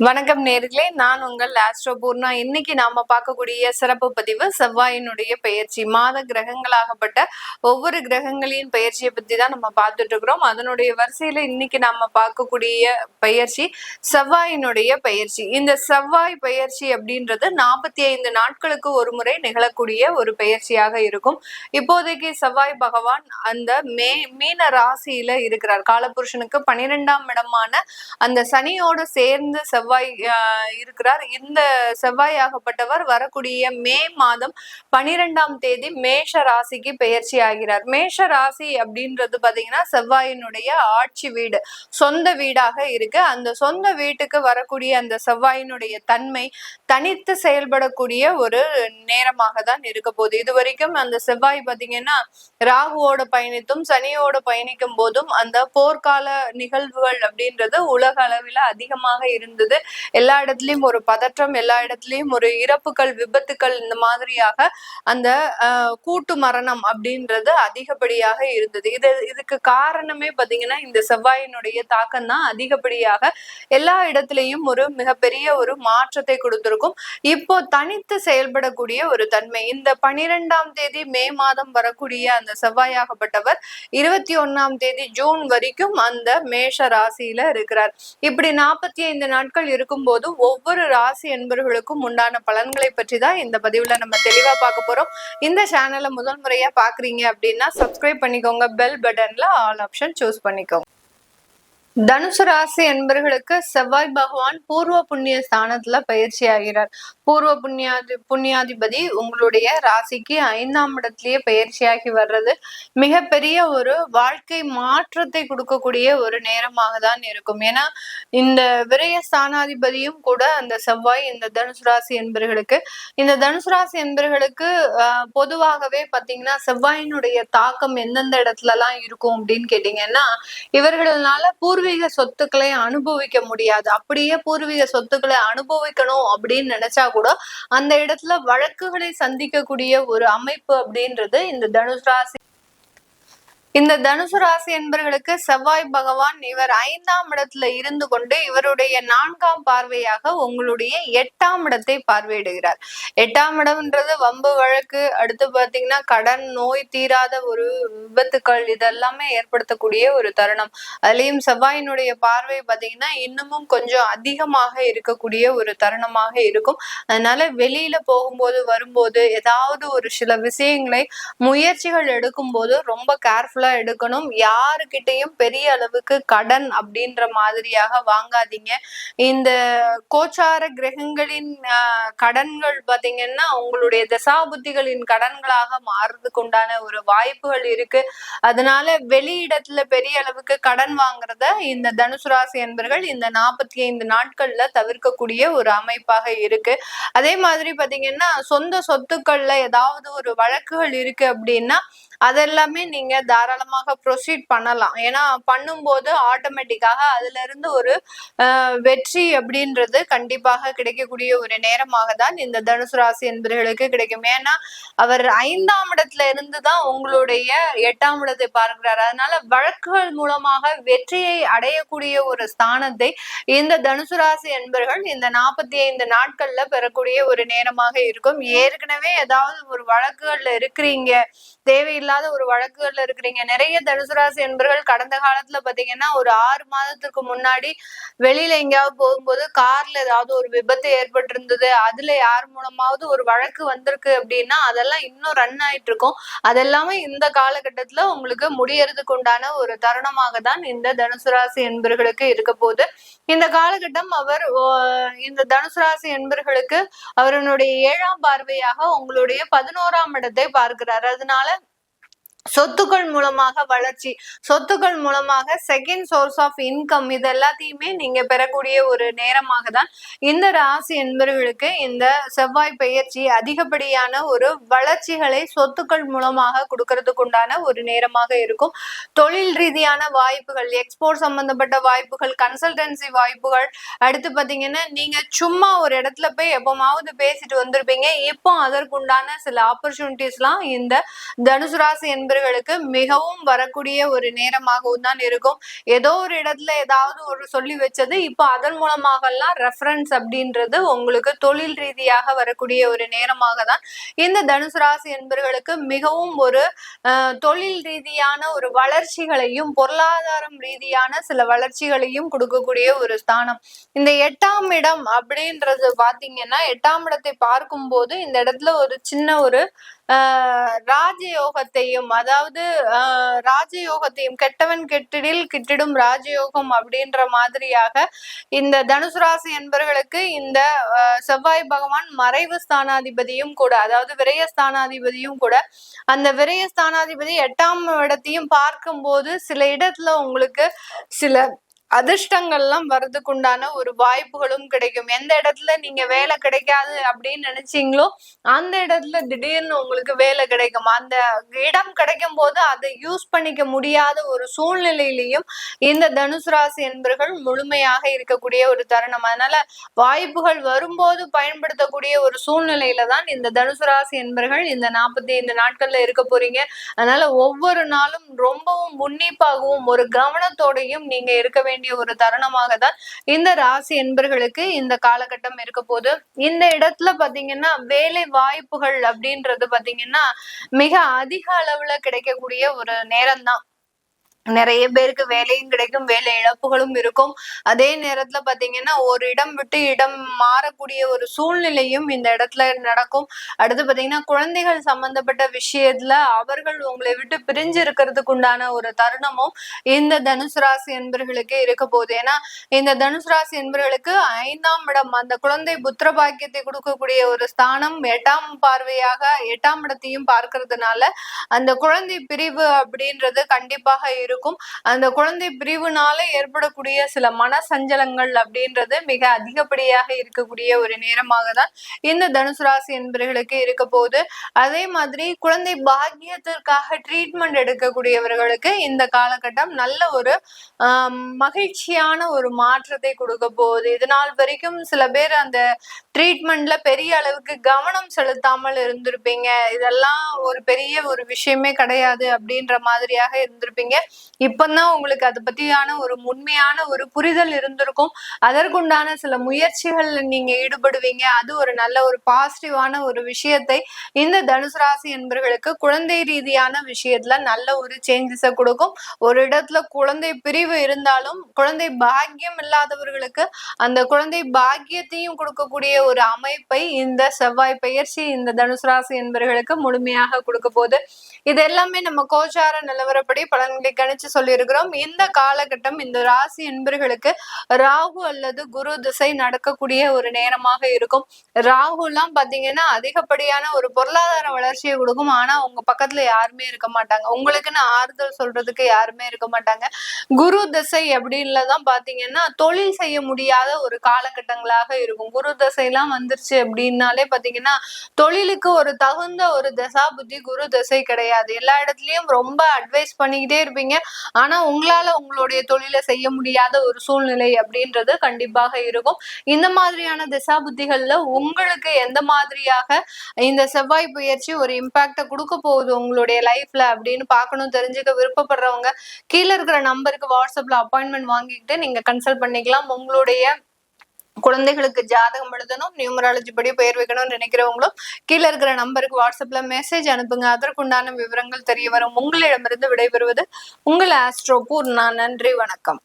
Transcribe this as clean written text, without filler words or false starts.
வணக்கம் நேர்களே, நான் உங்கள் ஆஸ்ட்ரோ பூர்ணா. இன்னைக்கு நாம பார்க்கக்கூடிய சிறப்பு பதிவு செவ்வாயினுடைய பெயர்ச்சி. மாத கிரகங்களாகப்பட்ட ஒவ்வொரு கிரகங்களின் பெயர்ச்சியை பத்தி தான் நம்ம பார்த்துட்டு இருக்கிறோம். அதனுடைய வரிசையில இன்னைக்கு நாம பார்க்கக்கூடிய பெயர்ச்சி செவ்வாயினுடைய பெயர்ச்சி. இந்த செவ்வாய் பெயர்ச்சி அப்படின்றது 45 நாட்களுக்கு ஒரு முறை நிகழக்கூடிய ஒரு பெயர்ச்சியாக இருக்கும். இப்போதைக்கு செவ்வாய் பகவான் அந்த மீன ராசியில இருக்கிறார். காலபுருஷனுக்கு 12ஆம் இடமான அந்த சனியோடு சேர்ந்து செவ்வாய் இருக்கிறார். இந்த செவ்வாய் ஆகப்பட்டவர் வரக்கூடிய மே மாதம் 12ஆம் தேதி மேஷ ராசிக்கு பெயர்ச்சி ஆகிறார். மேஷ ராசி அப்படின்றது பாத்தீங்கன்னா செவ்வாயினுடைய ஆட்சி வீடு, சொந்த வீடாக இருக்கு. அந்த சொந்த வீட்டுக்கு வரக்கூடிய அந்த செவ்வாயினுடைய தன்மை தனித்து செயல்படக்கூடிய ஒரு நேரமாக தான் இருக்க போகுது. இது வரைக்கும் அந்த செவ்வாய் பாத்தீங்கன்னா ராகுவோட பயணித்தும் சனியோட பயணிக்கும் போதும் அந்த போர்க்கால நிகழ்வுகள் அப்படின்றது உலக அளவில் அதிகமாக இருந்தது. எல்லா இடத்துலயும் ஒரு பதற்றம், எல்லா இடத்துலயும் ஒரு இறப்புகள், விபத்துக்கள், இந்த மாதிரியாக அந்த கூட்டு மரணம் அப்படின்றது அதிகப்படியாக இருந்தது. இதுக்கு காரணமே பாத்தீங்கன்னா இந்த செவ்வாயினுடைய தாக்கம் தான் அதிகப்படியாக எல்லா இடத்துலயும் ஒரு மிகப்பெரிய ஒரு மாற்றத்தை கொடுத்திருக்கும். இப்போ தனித்து செயல்படக்கூடிய ஒரு தன்மை. இந்த 12ஆம் தேதி மே மாதம் வரக்கூடிய அந்த செவ்வாயாகப்பட்டவர் 21ஆம் தேதி ஜூன் வரைக்கும் அந்த மேஷ ராசியில இருக்கிறார். இப்படி 45 நாட்கள் இருக்கும்போது ஒவ்வொரு ராசி என்பவர்களுக்கும் உண்டான பலன்களை பற்றி தான் இந்த பதிவுல நம்ம தெளிவா பார்க்க போறோம். இந்த சேனலை முதல் முறையா பாக்குறீங்க அப்படின்னா சப்ஸ்கிரைப் பண்ணிக்கோங்க, பெல் பட்டன்ல ஆல் ஆப்ஷன் சூஸ் பண்ணிக்கோங்க. தனுசு ராசி என்பர்களுக்கு செவ்வாய் பகவான் பூர்வ புண்ணிய ஸ்தானத்துல பயிற்சி ஆகிறார். பூர்வ புண்ணியாதிபதி உங்களுடைய ராசிக்கு 5ஆம் இடத்திலேயே பயிற்சியாகி வர்றது மிகப்பெரிய ஒரு வாழ்க்கை மாற்றத்தை கொடுக்கக்கூடிய ஒரு நேரமாக தான் இருக்கும். ஏன்னா இந்த விரய ஸ்தானாதிபதியும் கூட அந்த செவ்வாய் இந்த தனுசு ராசி என்பர்களுக்கு பொதுவாகவே பாத்தீங்கன்னா செவ்வாயினுடைய தாக்கம் எந்தெந்த இடத்துல எல்லாம் இருக்கும் அப்படின்னு கேட்டீங்கன்னா, இவர்களால பூர்வீக சொத்துக்களை அனுபவிக்க முடியாது. அப்படியே பூர்வீக சொத்துக்களை அனுபவிக்கணும் அப்படின்னு நினைச்சா கூட அந்த இடத்துல வழக்குகளை சந்திக்கக்கூடிய ஒரு அமைப்பு அப்படின்றது இந்த தனுசு ராசி என்பர்களுக்கு செவ்வாய் பகவான் இவர் 5ஆம் இடத்துல இருந்து கொண்டு இவருடைய 4ஆம் பார்வையாக உங்களுடைய 8ஆம் இடத்தை பார்வையிடுகிறார். 8ஆம் இடம்ன்றது வம்பு வழக்கு, அடுத்து பாத்தீங்கன்னா கடன், நோய் தீராத ஒரு விபத்துக்கள், இதெல்லாமே ஏற்படுத்தக்கூடிய ஒரு தருணம். அதுலயும் செவ்வாயினுடைய பார்வை பாத்தீங்கன்னா இன்னமும் கொஞ்சம் அதிகமாக இருக்கக்கூடிய ஒரு தருணமாக இருக்கும். அதனால வெளியில போகும்போது வரும்போது ஏதாவது ஒரு சில விஷயங்களை முயற்சிகள் எடுக்கும் போது ரொம்ப கேர்ஃபுல்லா எடுக்கணும். யாருக்கிட்டையும் பெரிய அளவுக்கு கடன் அப்படின்ற மாதிரியாக வாங்காதீங்க. இந்த கோச்சார கிரகங்களின் கடன்கள் பாத்தீங்கன்னா உங்களுடைய தசாபுத்திகளின் கடன்களாக மாறுறதுக்கு உண்டான ஒரு வாய்ப்புகள் இருக்கு. அதனால வெளியிடத்துல பெரிய அளவுக்கு கடன் வாங்குறத இந்த தனுசு ராசி என்பர்கள் இந்த 45 நாட்கள்ல தவிர்க்கக்கூடிய ஒரு அமைப்பாக இருக்கு. அதே மாதிரி பாத்தீங்கன்னா சொந்த சொத்துக்கள்ல ஏதாவது ஒரு வழக்குகள் இருக்கு அப்படின்னா அதெல்லாமே நீங்க தாராளமாக ப்ரொசீட் பண்ணலாம். ஏன்னா பண்ணும்போது ஆட்டோமேட்டிக்காக அதுல இருந்து ஒரு வெற்றி அப்படின்றது கண்டிப்பாக கிடைக்கக்கூடிய ஒரு நேரமாக தான் இந்த தனுசு ராசி என்பவர்களுக்கு கிடைக்கும். ஏன்னா அவர் 5ஆம் இடத்துல இருந்துதான் உங்களுடைய 8ஆம் இடத்தை பார்க்கிறார். அதனால வழக்குகள் மூலமாக வெற்றியை அடையக்கூடிய ஒரு ஸ்தானத்தை இந்த தனுசு ராசி என்பவர்கள் இந்த 45 நாட்கள்ல பெறக்கூடிய ஒரு நேரமாக இருக்கும். ஏற்கனவே ஏதாவது ஒரு வழக்குகள்ல இருக்கிறீங்க, தேவையில்லாத ஒரு வழக்குகள்ல இருக்கிறீங்க. நிறைய தனுசு ராசி என்பவர்கள் கடந்த காலத்துல பாத்தீங்கன்னா ஒரு 6 மாதத்துக்கு முன்னாடி வெளியில எங்கேயாவது போகும்போது கார்ல ஏதாவது ஒரு விபத்து ஏற்பட்டு இருந்தது, அதுல யார் மூலமாவது ஒரு வழக்கு வந்திருக்கு அப்படின்னா அதெல்லாம் இன்னும் ரன் ஆயிட்டு இருக்கும். அதெல்லாமே இந்த காலகட்டத்துல உங்களுக்கு முடியறதுக்கு உண்டான ஒரு தருணமாக தான் இந்த தனுசு ராசி என்பவர்களுக்கு இருக்க போகுது. இந்த காலகட்டம் அவர் இந்த தனுசு ராசி என்பவர்களுக்கு அவருடைய 7ஆம் பார்வையாக உங்களுடைய 11ஆம் இடத்தை பார்க்கிறார். அதனால சொத்துக்கள் மூலமாக வளர்ச்சி, சொத்துக்கள் மூலமாக செகண்ட் சோர்ஸ் ஆஃப் இன்கம், இது எல்லாத்தையுமே நீங்க பெறக்கூடிய ஒரு நேரமாக தான் இந்த ராசி என்பவர்களுக்கு இந்த செவ்வாய் பெயர்ச்சி அதிகப்படியான ஒரு வளர்ச்சிகளை சொத்துக்கள் மூலமாக கொடுக்கறதுக்கு உண்டான ஒரு நேரமாக இருக்கும். தொழில் ரீதியான வாய்ப்புகள், எக்ஸ்போர்ட் சம்பந்தப்பட்ட வாய்ப்புகள், கன்சல்டன்சி வாய்ப்புகள், அடுத்து பாத்தீங்கன்னா நீங்க சும்மா ஒரு இடத்துல போய் எப்பமாவது பேசிட்டு வந்திருப்பீங்க, இப்போ அதற்குண்டான சில ஆப்பர்ச்சுனிட்டிஸ் எல்லாம் இந்த தனுசு ராசி என்பவர்களுக்கு மிகவும் வரக்கூடிய ஒரு நேரமாகவும் தான் இருக்கும். ஏதோ ஒரு இடத்துல ஏதாவது ஒரு சொல்லி வச்சது இப்போ அதன் மூலமாக எல்லாம் ரெஃபரன்ஸ் அப்படின்றது உங்களுக்கு தொழில் ரீதியாக வரக்கூடிய ஒரு நேரமாக தான் இந்த தனுசு ராசி என்பவர்களுக்கு மிகவும் ஒரு தொழில் ரீதியான ஒரு வளர்ச்சிகளையும் பொருளாதாரம் ரீதியான சில வளர்ச்சிகளையும் கொடுக்கக்கூடிய ஒரு ஸ்தானம். இந்த 8ஆம் இடம் அப்படின்றது பாத்தீங்கன்னா 8ஆம் இடத்தை பார்க்கும்போது இந்த இடத்துல ஒரு சின்ன ஒரு ராஜயோகத்தையும், அதாவது ராஜயோகத்தையும், கெட்டவன் கெட்டிடில் கிட்டிடும் ராஜயோகம் அப்படின்ற மாதிரியாக இந்த தனுசு ராசி என்பவர்களுக்கு இந்த செவ்வாய் பகவான் மறைவு ஸ்தானாதிபதியும் கூட, அதாவது விரயஸ்தானாதிபதியும் கூட. அந்த விரயஸ்தானாதிபதி 8ஆம் இடத்தையும் பார்க்கும்போது சில இடத்துல உங்களுக்கு சில அதிர்ஷ்டங்கள்லாம் வர்றதுக்குண்டான ஒரு வாய்ப்புகளும் கிடைக்கும். எந்த இடத்துல நீங்க வேலை கிடைக்காது அப்படின்னு நினைச்சீங்களோ அந்த இடத்துல திடீர்னு உங்களுக்கு வேலை கிடைக்கும். அந்த இடம் கிடைக்கும் போது அதை யூஸ் பண்ணிக்க முடியாத ஒரு சூழ்நிலையிலையும் இந்த தனுசு ராசி என்பவர்கள் முழுமையாக இருக்கக்கூடிய ஒரு தருணம். அதனால வாய்ப்புகள் வரும்போது பயன்படுத்தக்கூடிய ஒரு சூழ்நிலையில தான் இந்த தனுசு ராசி என்பவர்கள் இந்த 45 நாட்கள்ல இருக்க போறீங்க. அதனால ஒவ்வொரு நாளும் ரொம்பவும் உன்னிப்பாகவும் ஒரு கவனத்தோடையும் நீங்க இருக்க வேண்டிய ஒரு தருணமாக தான் இந்த ராசி என்பர்களுக்கு இந்த காலகட்டம் இருக்க போது. இந்த இடத்துல பாத்தீங்கன்னா வேலை வாய்ப்புகள் அப்படின்றது பாத்தீங்கன்னா மிக அதிக அளவுல கிடைக்கக்கூடிய ஒரு நேரம் தான். நிறைய பேருக்கு வேலையும் கிடைக்கும், வேலை இழப்புகளும் இருக்கும். அதே நேரத்துல பாத்தீங்கன்னா ஒரு இடம் விட்டு இடம் மாறக்கூடிய ஒரு சூழ்நிலையும் இந்த இடத்துல நடக்கும். அடுத்து பாத்தீங்கன்னா குழந்தைகள் சம்பந்தப்பட்ட விஷயத்துல அவர்கள் உங்களை விட்டு பிரிஞ்சு இருக்கிறதுக்கு உண்டான ஒரு தருணமும் இந்த தனுசு ராசி என்பர்களுக்கு இருக்க போகுது. ஏன்னா இந்த தனுசு ராசி என்பர்களுக்கு 5ஆம் இடம், அந்த குழந்தை புத்திர பாக்கியத்தை கொடுக்கக்கூடிய ஒரு ஸ்தானம், 8ஆம் பார்வையாக 8ஆம் இடத்தையும் பார்க்கறதுனால அந்த குழந்தை பிரிவு அப்படின்றது கண்டிப்பாக இருக்கும். அந்த குழந்தை பிரிவுனால ஏற்படக்கூடிய சில மன சஞ்சலங்கள் அப்படின்றது மிக அதிகப்படியாக இருக்கக்கூடிய ஒரு நேரமாக தான் இந்த தனுசு ராசி என்பவர்களுக்கு இருக்க போகுது. அதே மாதிரி குழந்தை பாக்கியத்திற்காக ட்ரீட்மெண்ட் எடுக்கக்கூடியவர்களுக்கு இந்த காலகட்டம் நல்ல ஒரு மகிழ்ச்சியான ஒரு மாற்றத்தை கொடுக்க போகுது. இதனால் வரைக்கும் சில பேர் அந்த ட்ரீட்மெண்ட்ல பெரிய அளவுக்கு கவனம் செலுத்தாமல் இருந்திருப்பீங்க. இதெல்லாம் ஒரு பெரிய ஒரு விஷயமே கிடையாது அப்படின்ற மாதிரியாக இருந்திருப்பீங்க. இப்பதான் உங்களுக்கு அதை பத்தியான ஒரு உண்மையான ஒரு புரிதல் இருந்திருக்கும். அதற்குண்டான சில முயற்சிகள் நீங்க ஈடுபடுவீங்க. அது ஒரு நல்ல ஒரு பாசிட்டிவான ஒரு விஷயத்தை இந்த தனுசு ராசி என்பவர்களுக்கு குழந்தை ரீதியான விஷயத்துல நல்ல ஒரு சேஞ்சஸை கொடுக்கும். ஒரு இடத்துல குழந்தை பிரிவு இருந்தாலும் குழந்தை பாக்கியம் இல்லாதவர்களுக்கு அந்த குழந்தை பாக்கியத்தையும் கொடுக்கக்கூடிய ஒரு அமைப்பை இந்த செவ்வாய் பெயர்ச்சி இந்த தனுசு ராசி என்பவர்களுக்கு முழுமையாக கொடுக்க போகுது. இது எல்லாமே நம்ம கோச்சார நிலவரப்படி பலன்களை கணிச்சு சொல்லியிருக்கிறோம். இந்த காலகட்டம் இந்த ராசி என்பர்களுக்கு ராகு அல்லது குரு திசை நடக்கக்கூடிய ஒரு நேரமாக இருக்கும். ராகு எல்லாம் பாத்தீங்கன்னா அதிகப்படியான ஒரு பொருளாதார வளர்ச்சியை கொடுக்கும். ஆனா உங்க பக்கத்துல யாருமே இருக்க மாட்டாங்க, உங்களுக்குன்னு ஆறுதல் சொல்றதுக்கு யாருமே இருக்க மாட்டாங்க. குரு திசை அப்படின்லதான் பாத்தீங்கன்னா தொழில் செய்ய முடியாத ஒரு காலகட்டங்களாக இருக்கும். குரு திசை எல்லாம் வந்துருச்சு அப்படின்னாலே பாத்தீங்கன்னா தொழிலுக்கு ஒரு தகுந்த ஒரு தசா புத்தி குரு திசை கிடையாது. எல்லா இடத்துலயும் ரொம்ப அட்வைஸ் பண்ணிக்கிட்டே இருப்பீங்க, ஆனா உங்களால உங்களுடைய தொழிலை செய்ய முடியாத ஒரு சூழ்நிலை அப்படின்றது கண்டிப்பாக இருக்கும். இந்த மாதிரியான திசா புத்திகள்ல உங்களுக்கு எந்த மாதிரியாக இந்த செவ்வாய் பயிற்சி ஒரு இம்பாக்ட கொடுக்க போகுது உங்களுடைய லைஃப்ல அப்படின்னு பார்க்கணும், தெரிஞ்சுக்க விருப்பப்படுறவங்க கீழே இருக்கிற நம்பருக்கு வாட்ஸ்அப்ல அப்பாயின்மெண்ட் வாங்கிக்கிட்டு நீங்க கன்சல்ட் பண்ணிக்கலாம். உங்களுடைய குழந்தைகளுக்கு ஜாதகம் எழுதணும், நியூமராலஜி படி பெயர் வைக்கணும்னு நினைக்கிறவங்களும் கீழே இருக்கிற நம்பருக்கு வாட்ஸ்அப்ல மெசேஜ் அனுப்புங்க. அதற்குண்டான விவரங்கள் தெரிய வரும். உங்களிடமிருந்து விடைபெறுவது உங்கள் ஆஸ்ட்ரோ பூர்ணா. நன்றி, வணக்கம்.